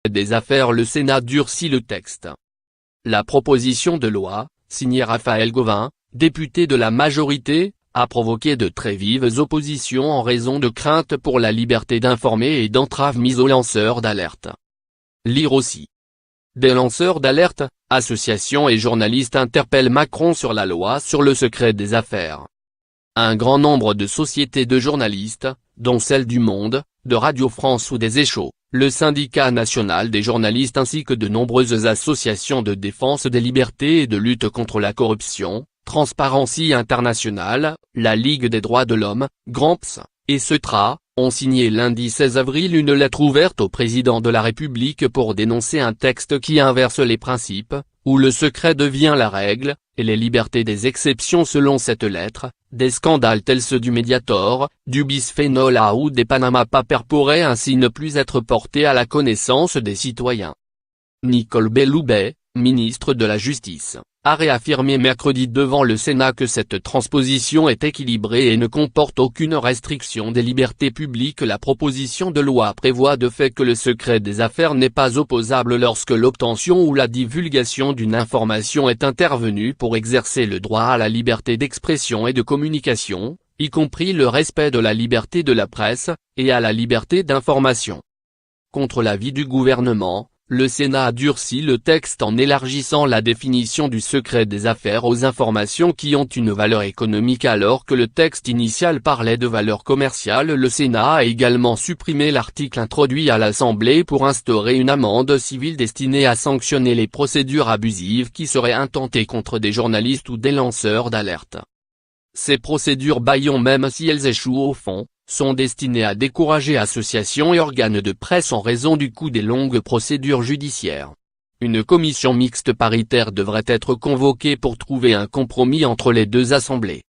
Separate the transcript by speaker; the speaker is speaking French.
Speaker 1: des affaires. Le Sénat durcit le texte. La proposition de loi, signée Raphaël Gauvain, député de la majorité, a provoqué de très vives oppositions en raison de craintes pour la liberté d'informer et d'entraves mises aux lanceurs d'alerte. Lire aussi. Des lanceurs d'alerte, associations et journalistes interpellent Macron sur la loi sur le secret des affaires. Un grand nombre de sociétés de journalistes, dont celle du Monde, de Radio France ou des Échos, le syndicat national des journalistes ainsi que de nombreuses associations de défense des libertés et de lutte contre la corruption, Transparency International, la Ligue des droits de l'homme, Gramps, et Ceutra, ont signé lundi 16 avril une lettre ouverte au président de la République pour dénoncer un texte qui inverse les principes, où le secret devient la règle, et les libertés des exceptions. Selon cette lettre, des scandales tels ceux du Mediator, du bisphénol A ou des Panama Papers pourraient ainsi ne plus être portés à la connaissance des citoyens. Nicole Belloubet, ministre de la Justice, a réaffirmé mercredi devant le Sénat que cette transposition est équilibrée et ne comporte aucune restriction des libertés publiques. La proposition de loi prévoit de fait que le secret des affaires n'est pas opposable lorsque l'obtention ou la divulgation d'une information est intervenue pour exercer le droit à la liberté d'expression et de communication, y compris le respect de la liberté de la presse, et à la liberté d'information. Contre l'avis du gouvernement, le Sénat a durci le texte en élargissant la définition du secret des affaires aux informations qui ont une valeur économique alors que le texte initial parlait de valeur commerciale. Le Sénat a également supprimé l'article introduit à l'Assemblée pour instaurer une amende civile destinée à sanctionner les procédures abusives qui seraient intentées contre des journalistes ou des lanceurs d'alerte. Ces procédures bâillons, même si elles échouent au fond, sont destinées à décourager associations et organes de presse en raison du coût des longues procédures judiciaires. Une commission mixte paritaire devrait être convoquée pour trouver un compromis entre les deux assemblées.